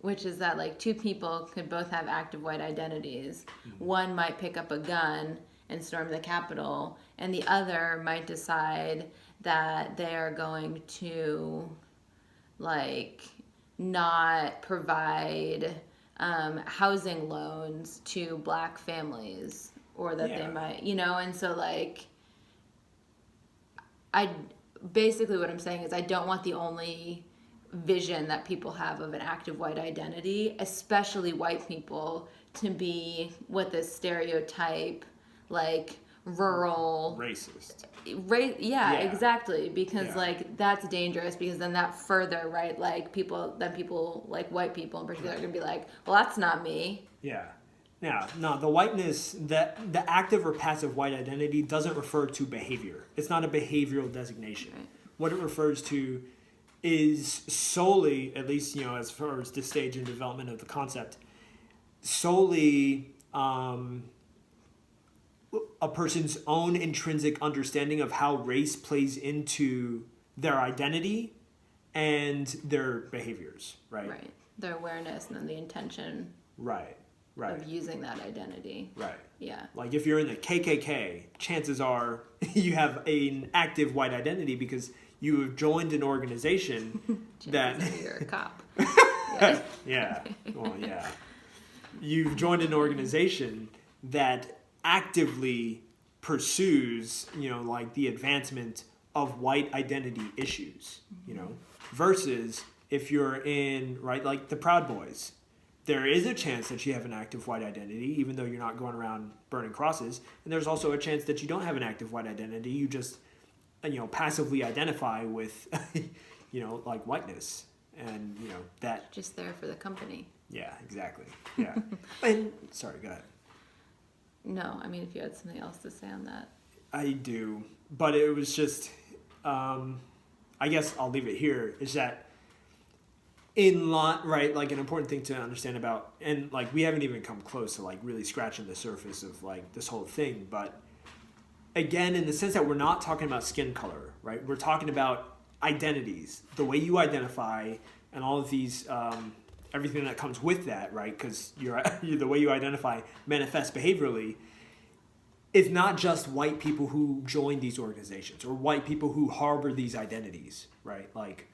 which is that like two people could both have active white identities. One might pick up a gun and storm the Capitol, and the other might decide that they are going to like not provide housing loans to black families, or that they might, you know. And so like I basically what I'm saying is I don't want the only vision that people have of an active white identity, especially white people, to be what this stereotype like rural Racist. Exactly, because like that's dangerous, because then that further, right, like people like white people in particular are gonna be like, well, that's not me. No, the whiteness, the active or passive white identity doesn't refer to behavior. It's not a behavioral designation. Right. What it refers to is solely, at least, you know, as far as this stage in development of the concept, solely a person's own intrinsic understanding of how race plays into their identity and their behaviors, right? Right. Their awareness and then the intention. Right. Right. of using that identity. Right. Yeah. Like if you're in the KKK, chances are you have an active white identity because you have joined an organization that You're a cop. yeah. Well, yeah. You've joined an organization that actively pursues, like the advancement of white identity issues, versus if you're in, right, like the Proud Boys. There is a chance that you have an active white identity, even though you're not going around burning crosses. And there's also a chance that you don't have an active white identity. You just, passively identify with, like whiteness. And, that... Just there for the company. Yeah, exactly. Yeah. And, sorry, go ahead. No, I mean, if you had something else to say on that. I do. But it was just, I guess I'll leave it here, is that right, like an important thing to understand about, and like we haven't even come close to like really scratching the surface of like this whole thing, but again, in the sense that we're not talking about skin color, right? We're talking about identities, the way you identify, and all of these, everything that comes with that, right? Because the way you identify manifests behaviorally. It's not just white people who join these organizations or white people who harbor these identities, right? Like,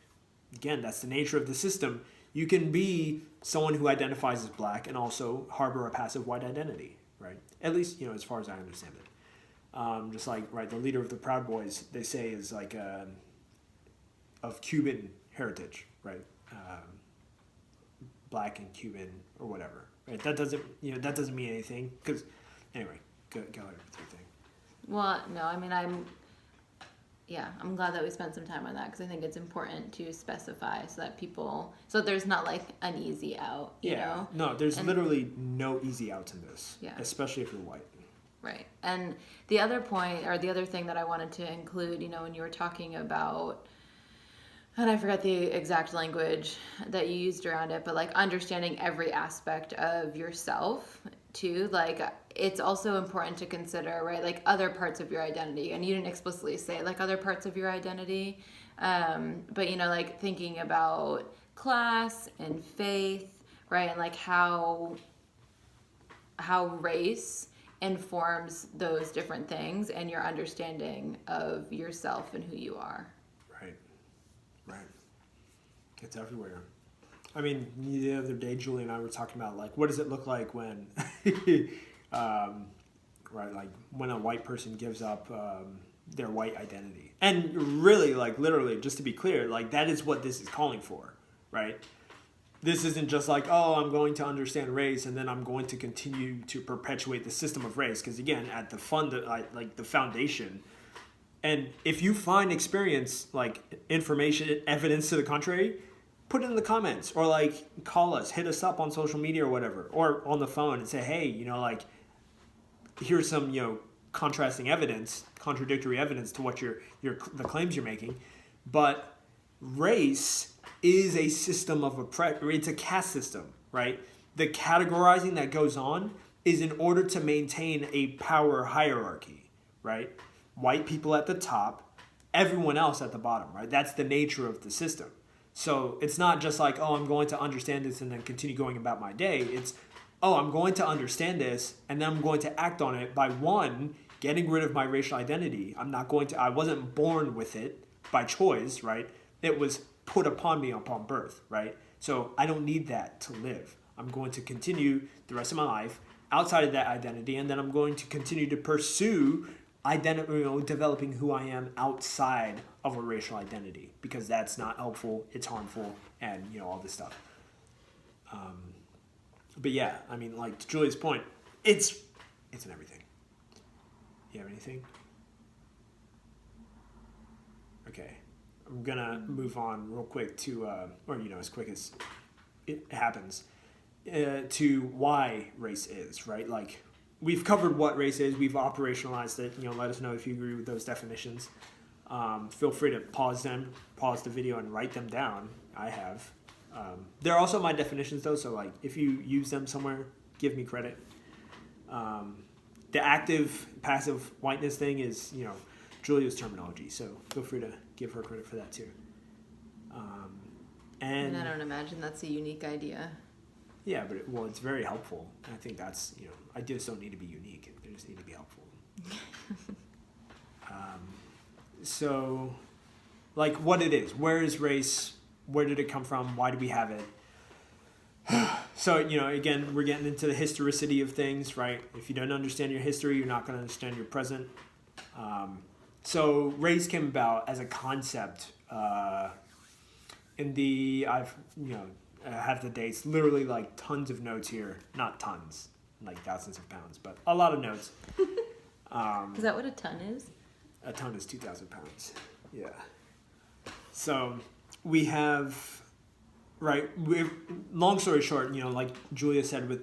again, that's the nature of the system. You can be someone who identifies as black and also harbor a passive white identity, right? At least, as far as I understand it. Just like, right, the leader of the Proud Boys, they say is like of Cuban heritage, right? Black and Cuban or whatever, right? That doesn't mean anything because, anyway, go ahead with your thing. Well, no, I mean, I'm glad that we spent some time on that because I think it's important to specify so there's not like an easy out, you know? No, there's literally no easy outs in this, especially if you're white. Right. And the other point, or the other thing that I wanted to include, when you were talking about, and I forgot the exact language that you used around it, but like understanding every aspect of yourself too, like it's also important to consider, right, like other parts of your identity. And you didn't explicitly say like other parts of your identity, but like thinking about class and faith, right, and like how race informs those different things and your understanding of yourself and who you are. Right. It's everywhere. I mean, the other day, Julie and I were talking about, like, what does it look like when, right, like, when a white person gives up their white identity. And really, like, literally, just to be clear, like, that is what this is calling for, right? This isn't just like, oh, I'm going to understand race and then I'm going to continue to perpetuate the system of race. Because, again, at the the foundation... And if you find experience, like information, evidence to the contrary, put it in the comments or like call us, hit us up on social media or whatever, or on the phone and say, hey, like here's some, contrasting evidence, contradictory evidence to what the claims you're making. But race is a system of oppression. It's a caste system, right? The categorizing that goes on is in order to maintain a power hierarchy, right? White people at the top, everyone else at the bottom, right? That's the nature of the system. So it's not just like, oh, I'm going to understand this and then continue going about my day. It's, oh, I'm going to understand this and then I'm going to act on it by, one, getting rid of my racial identity. I wasn't born with it by choice, right? It was put upon me upon birth, right? So I don't need that to live. I'm going to continue the rest of my life outside of that identity, and then I'm going to continue to pursue developing who I am outside of a racial identity, because that's not helpful, it's harmful, and all this stuff. But yeah, I mean, like to Julie's point, it's in everything. You have anything? Okay, I'm gonna move on real quick to, as quick as it happens, to why race is, right? Like, we've covered what race is. We've operationalized it. Let us know if you agree with those definitions. Feel free to pause the video and write them down. I have. They're also my definitions, though, so like if you use them somewhere, give me credit. The active, passive whiteness thing is, Julia's terminology, so feel free to give her credit for that, too. And I don't imagine that's a unique idea. Yeah, but it's very helpful. And I think that's, ideas don't need to be unique. They just need to be helpful. So, like, what it is. Where is race? Where did it come from? Why do we have it? So, again, we're getting into the historicity of things, right? If you don't understand your history, you're not going to understand your present. So race came about as a concept in the, I have the dates, literally like tons of notes here. Not tons, like thousands of pounds, but a lot of notes. Is that what a ton is? A ton is 2,000 pounds. Yeah. So we have, right, long story short, like Julia said with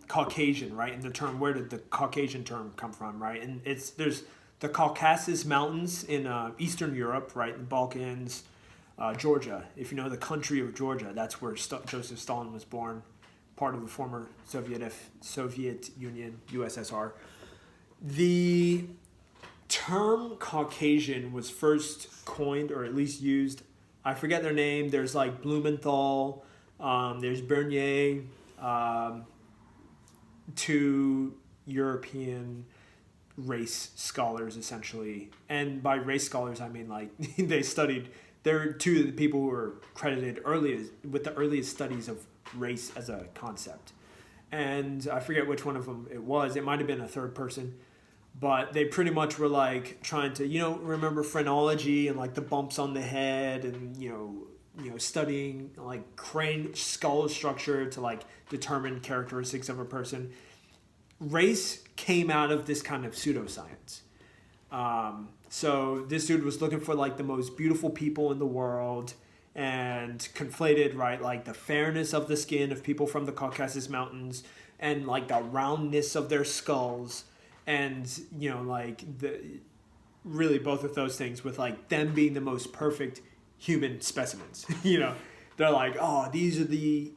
Caucasian, right, and the term, where did the Caucasian term come from, right? And there's the Caucasus Mountains in Eastern Europe, right, the Balkans, Georgia. If you know the country of Georgia, that's where Joseph Stalin was born, part of the former Soviet Union, USSR. The term Caucasian was first coined, or at least used, I forget their name, there's like Blumenthal, there's Bernier, two European race scholars, essentially. And by race scholars, I mean like they're two of the people who were credited with the earliest studies of race as a concept. And I forget which one of them it was. It might have been a third person. But they pretty much were like trying to, remember phrenology and like the bumps on the head and, studying like crane skull structure to like determine characteristics of a person. Race came out of this kind of pseudoscience. So this dude was looking for like the most beautiful people in the world and conflated, right, like the fairness of the skin of people from the Caucasus Mountains and like the roundness of their skulls. And, like really both of those things with like them being the most perfect human specimens, they're like, oh, these are the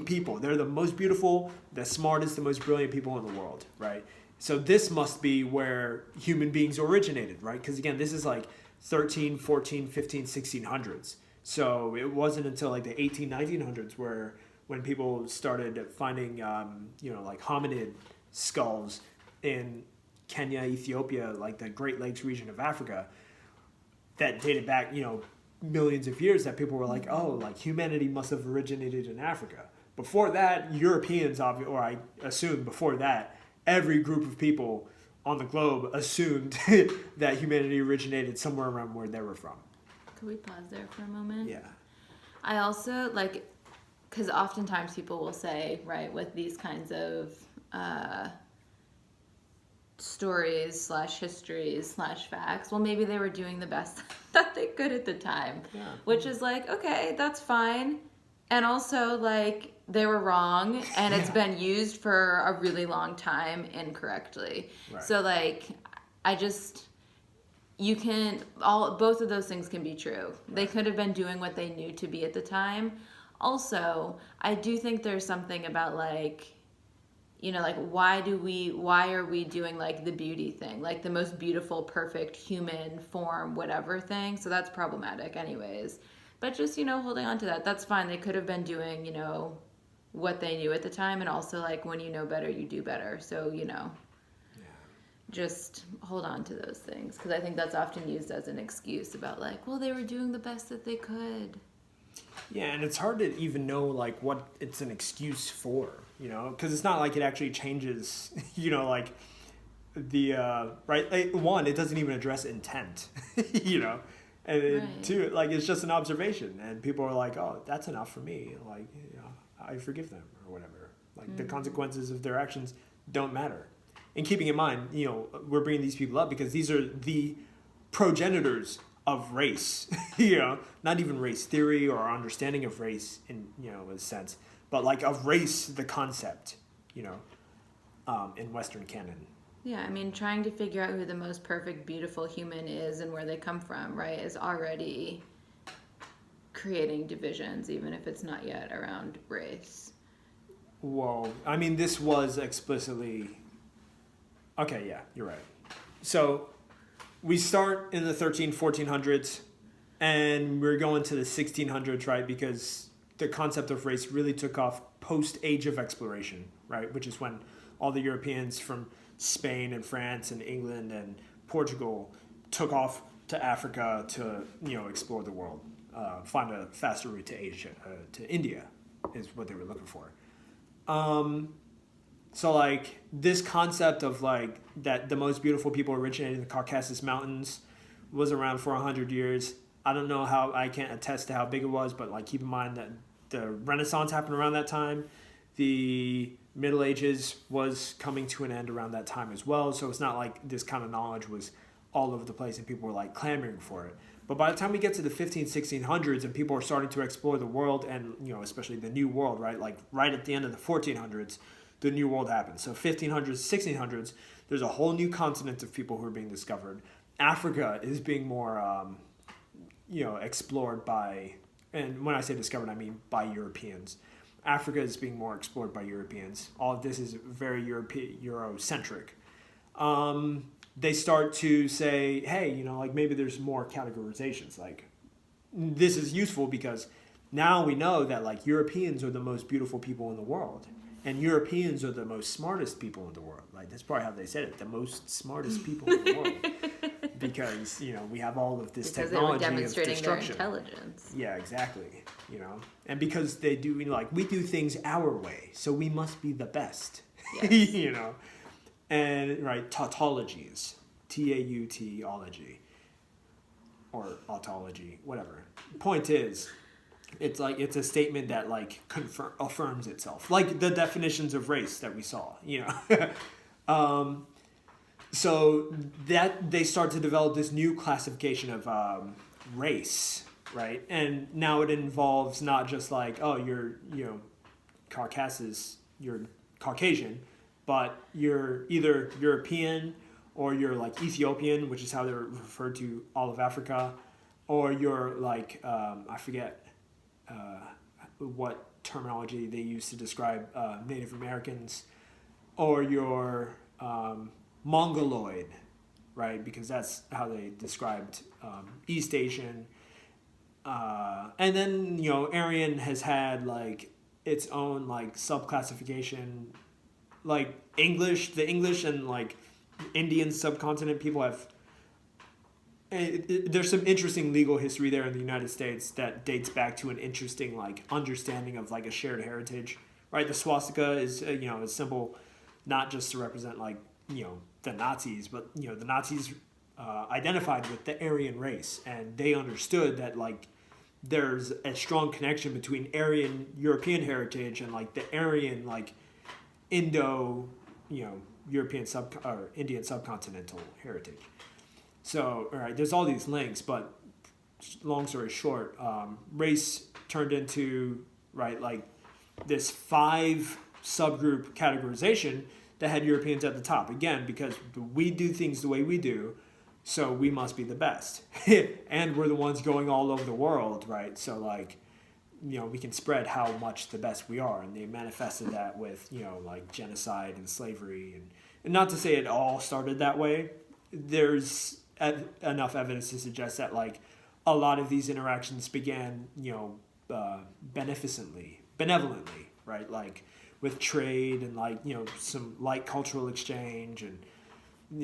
people. They're the most beautiful, the smartest, the most brilliant people in the world, right? So this must be where human beings originated, right? Because again, this is like 13, 14, 15, 1600s. So it wasn't until like the 1900s when people started finding, like hominid skulls in Kenya, Ethiopia, like the Great Lakes region of Africa, that dated back, millions of years, that people were like, oh, like humanity must have originated in Africa. Before that, Europeans, or I assume before that, every group of people on the globe assumed that humanity originated somewhere around where they were from. Could we pause there for a moment? Yeah. I also, because oftentimes people will say, right, with these kinds of stories / histories / facts, well, maybe they were doing the best that they could at the time. Yeah. Which is like, okay, that's fine. And also, like, they were wrong, and it's been used for a really long time incorrectly. Right. So, like, both of those things can be true. Right. They could have been doing what they knew to be at the time. Also, I do think there's something about, like, like, why are we doing, like, the beauty thing, like the most beautiful, perfect human form, whatever thing. So that's problematic anyways. But just, holding on to that, that's fine. They could have been doing, what they knew at the time. And also, like, when you know better, you do better. So, just hold on to those things. Because I think that's often used as an excuse about, like, well, they were doing the best that they could. Yeah, and it's hard to even know, like, what it's an excuse for, because it's not like it actually changes, like, the, right, one, it doesn't even address intent, and right. Two, like, it's just an observation, and people are like, oh, that's enough for me, like, I forgive them, or whatever, like, the consequences of their actions don't matter. And keeping in mind, we're bringing these people up because these are the progenitors of race, not even race theory or our understanding of race in, a sense, but like of race, the concept, in Western canon. Yeah, I mean, trying to figure out who the most perfect, beautiful human is and where they come from, right, is already creating divisions, even if it's not yet around race. Well, I mean, this was explicitly... Okay, yeah, you're right. So we start in the 1400s, and we're going to the 1600s, right? Because the concept of race really took off post-age of exploration, right? Which is when all the Europeans from Spain and France and England and Portugal took off to Africa to, explore the world, find a faster route to Asia, to India, is what they were looking for. So like this concept of like that the most beautiful people originated in the Caucasus Mountains was around for 100 years. I don't know how, I can't attest to how big it was, but like keep in mind that the Renaissance happened around that time. The Middle Ages was coming to an end around that time as well. So it's not like this kind of knowledge was all over the place and people were like clamoring for it. But by the time we get to the 1600s and people are starting to explore the world and, especially the New World, right? Like right at the end of the 1400s, the New World happens. So 1500s, 1600s, there's a whole new continent of people who are being discovered. Africa is being more, explored by, and when I say discovered, I mean by Europeans. Africa is being more explored by Europeans. All of this is very Eurocentric. They start to say, hey, like maybe there's more categorizations. Like this is useful because now we know that like Europeans are the most beautiful people in the world. And Europeans are the most smartest people in the world. Like that's probably how they said it, the most smartest people in the world. Because, we have all of this because technology they were demonstrating of destruction. their intelligence. Yeah, exactly. And because they do, we do things our way, so we must be the best. Yes. And right, tautologies, T-A-U-T-ology, or autology, whatever. Point is, it's a statement that like affirms itself, like the definitions of race that we saw. So that they start to develop this new classification of race, right? And now it involves not just like, oh, you're Caucasus, you're Caucasian, but you're either European or you're like Ethiopian, which is how they're referred to all of Africa, or you're like I forget what terminology they use to describe Native Americans, or you're Mongoloid, right? Because that's how they described East Asian. And then, Aryan has had like its own like subclassification, like the English and like Indian subcontinent people have. There's some interesting legal history there in the United States that dates back to an interesting like understanding of like a shared heritage, right? The swastika is a symbol not just to represent like the Nazis, but the Nazis identified with the Aryan race, and they understood that like there's a strong connection between Aryan European heritage and like the Aryan like Indo European or Indian subcontinental heritage. So, all right, there's all these links, but long story short, race turned into, right, like this 5 subgroup categorization that had Europeans at the top. Again, because we do things the way we do, so we must be the best. And we're the ones going all over the world, right? So, like, we can spread how much the best we are. And they manifested that with, like genocide and slavery. And not to say it all started that way. There's enough evidence to suggest that like a lot of these interactions began benevolently, right? Like with trade and like some light cultural exchange, and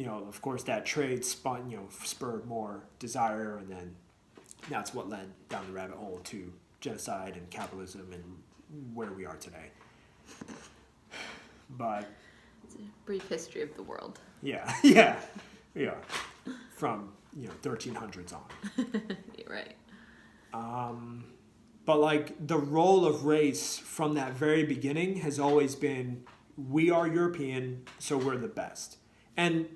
of course that trade spurred more desire, and then that's what led down the rabbit hole to genocide and capitalism and where we are today. But it's a brief history of the world. Yeah. From 1300s on. You're right. But like the role of race from that very beginning has always been, we are European, so we're the best. And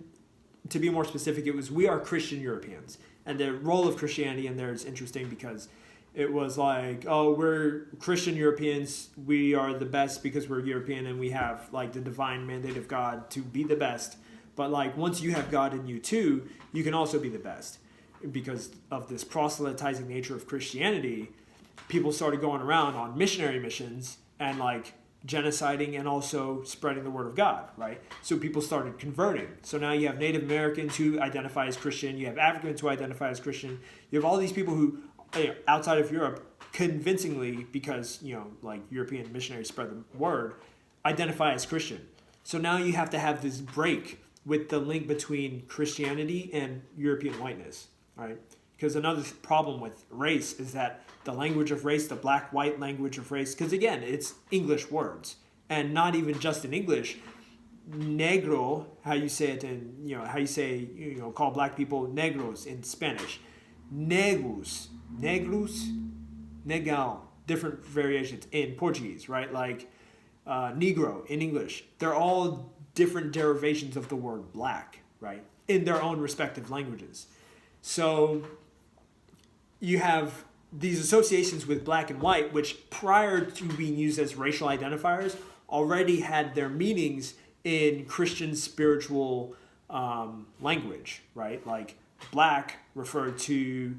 to be more specific, it was, we are Christian Europeans. And the role of Christianity in there is interesting because it was like, oh, we're Christian Europeans, we are the best because we're European and we have like the divine mandate of God to be the best. But like once you have God in you too, you can also be the best. Because of this proselytizing nature of Christianity, people started going around on missionary missions and like genociding and also spreading the word of God, right? So people started converting. So now you have Native Americans who identify as Christian, you have Africans who identify as Christian, you have all these people who outside of Europe convincingly, because, you know, like European missionaries spread the word, identify as Christian. So now you have to have this break with the link between Christianity and European whiteness, right? Because another problem with race is that the language of race, the black-white language of race, because again, it's English words, and not even just in English. Negro, how you say it in, you know, how you say, you know, call black people negros in Spanish. Negus, negal, different variations in Portuguese, right? Like Negro in English. They're all different derivations of the word black, right? In their own respective languages. So you have these associations with black and white, which prior to being used as racial identifiers, already had their meanings in Christian spiritual language, right? Like black referred to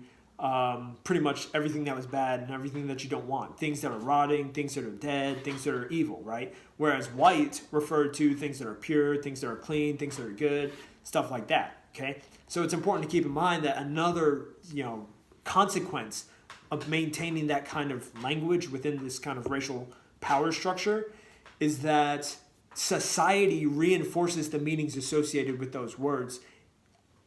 pretty much everything that was bad and everything that you don't want. Things that are rotting, things that are dead, things that are evil, right? Whereas white referred to things that are pure, things that are clean, things that are good, stuff like that, okay? So it's important to keep in mind that another, you know, consequence of maintaining that kind of language within this kind of racial power structure is that society reinforces the meanings associated with those words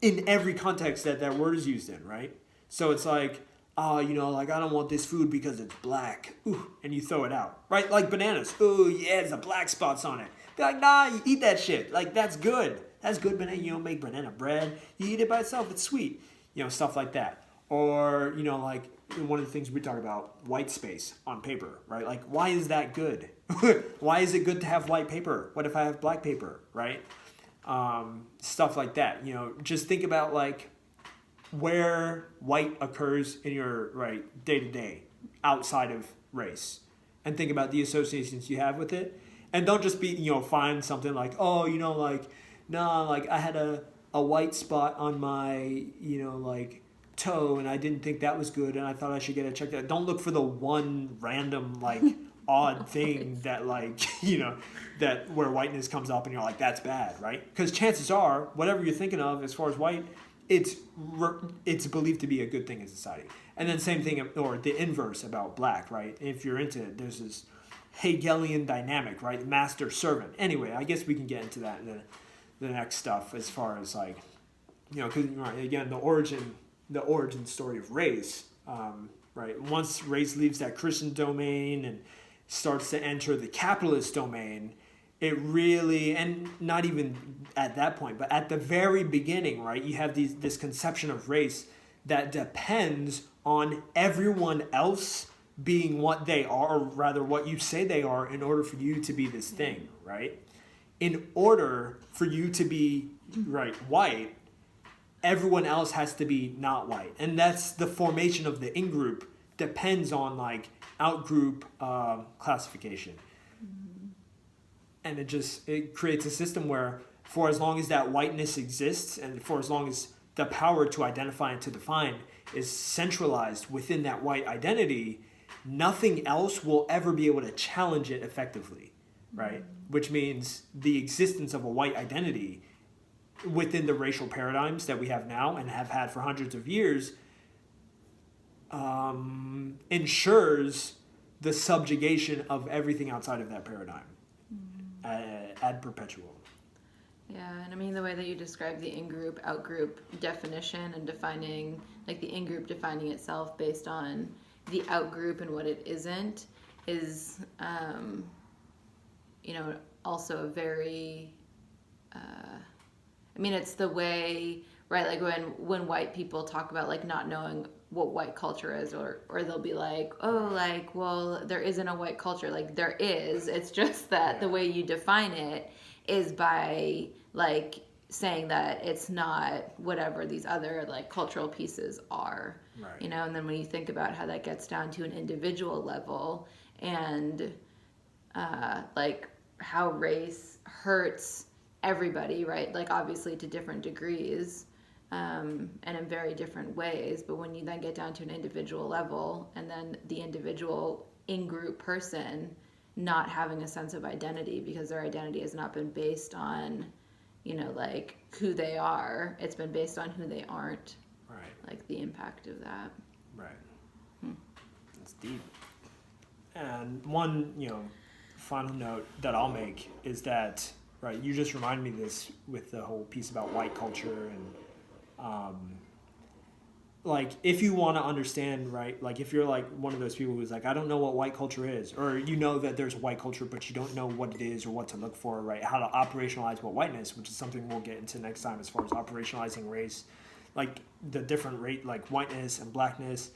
in every context that that word is used in, right? So it's like, oh, you know, like, I don't want this food because it's black. Ooh, and you throw it out, right? Like bananas. Oh, yeah, there's a black spots on it. Be like, nah, you eat that shit. Like, that's good. That's good banana. You don't make banana bread. You eat it by itself. It's sweet. You know, stuff like that. Or, you know, like, one of the things we talk about, white space on paper, right? Like, why is that good? Why is it good to have white paper? What if I have black paper, right? Stuff like that. You know, just think about, like, where white occurs in your, right, day-to-day outside of race. And think about the associations you have with it. And don't just be, you know, find something like, oh, you know, like, nah, like, I had a white spot on my, you know, like, toe, and I didn't think that was good, and I thought I should get it checked out. Don't look for the one random, like, odd thing that, like, you know, that where whiteness comes up and you're like, that's bad, right? Because chances are, whatever you're thinking of as far as white, it's believed to be a good thing in society. And then same thing, or the inverse about black, right? If you're into it, there's this Hegelian dynamic, right? Master servant. Anyway, I guess we can get into that in the next stuff as far as, like, you know, because, right, again, the origin story of race, right? Once race leaves that Christian domain and starts to enter the capitalist domain, it really, and not even at that point, but at the very beginning, right? You have this conception of race that depends on everyone else being what they are, or rather what you say they are, in order for you to be this thing, right? In order for you to be, right, white, everyone else has to be not white. And that's the formation of the in-group depends on, like, out-group classification. Mm-hmm. And it creates a system where for as long as that whiteness exists and for as long as the power to identify and to define is centralized within that white identity, nothing else will ever be able to challenge it effectively, right? Mm-hmm. Which means the existence of a white identity within the racial paradigms that we have now and have had for hundreds of years ensures the subjugation of everything outside of that paradigm, ad perpetuum. Yeah, and I mean, the way that you describe the in-group, out-group definition and defining, like the in-group defining itself based on the out-group and what it isn't is, you know, also a very... I mean, it's the way, right, like when white people talk about, like, not knowing what white culture is, or they'll be like, oh, like, well, there isn't a white culture. Like, there is. It's just that the way you define it is by, like, saying that it's not whatever these other, like, cultural pieces are, right. You know? And then when you think about how that gets down to an individual level and, like, how race hurts everybody, right? Like, obviously to different degrees, and in very different ways. But when you then get down to an individual level, and then the individual in-group person not having a sense of identity because their identity has not been based on, you know, like, who they are. It's been based on who they aren't. Right. Like, the impact of that. Right. It's deep. And one, final note that I'll make is that, right, you just reminded me of this with the whole piece about white culture and, like, if you want to understand, right, like, if you're, like, one of those people who's like, I don't know what white culture is, or you know that there's white culture, but you don't know what it is or what to look for, right, how to operationalize what whiteness, which is something we'll get into next time as far as operationalizing race, like, the different rate, like, whiteness and blackness,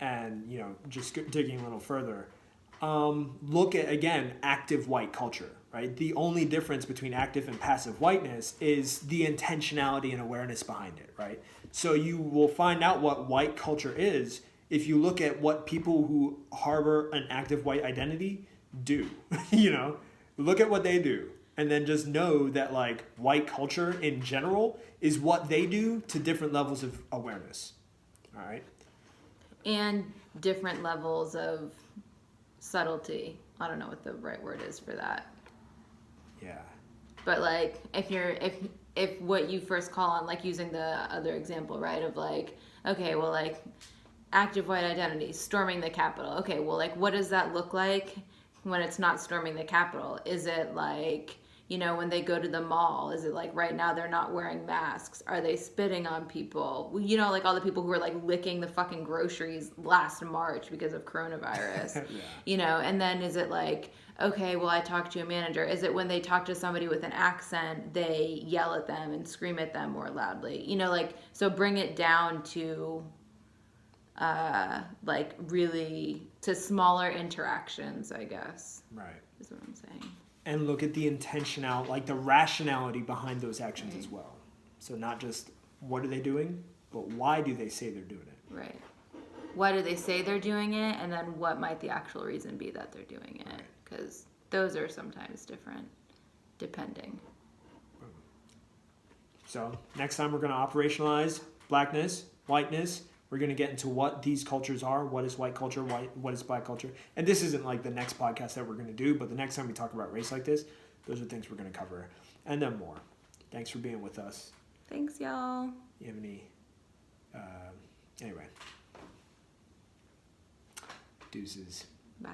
and, just digging a little further. Look at, again, active white culture, right? The only difference between active and passive whiteness is the intentionality and awareness behind it, right? So you will find out what white culture is if you look at what people who harbor an active white identity do, Look at what they do. And then just know that, like, white culture in general is what they do to different levels of awareness, all right? And different levels of subtlety. I don't know what the right word is for that. Yeah. But like if what you first call on, like using the other example, right, of like, okay, well, like active white identity, storming the Capitol. Okay, well, like what does that look like when it's not storming the Capitol? Is it like, when they go to the mall, is it like right now they're not wearing masks? Are they spitting on people? Like all the people who were like licking the fucking groceries last March because of coronavirus. Yeah. And then is it like, okay, well, I talked to a manager. Is it when they talk to somebody with an accent, they yell at them and scream at them more loudly? So bring it down to like really to smaller interactions, I guess. Right. Is what I'm saying. And look at the intentionality, like the rationality behind those actions as well. So not just what are they doing, but why do they say they're doing it? Right. Why do they say they're doing it, and then what might the actual reason be that they're doing it? Because those are sometimes different, depending. So next time we're going to operationalize blackness, whiteness. We're going to get into what these cultures are, what is white culture, what is black culture. And this isn't like the next podcast that we're going to do, but the next time we talk about race like this, those are things we're going to cover. And then more. Thanks for being with us. Thanks, y'all. You have any... anyway. Deuces. Bye.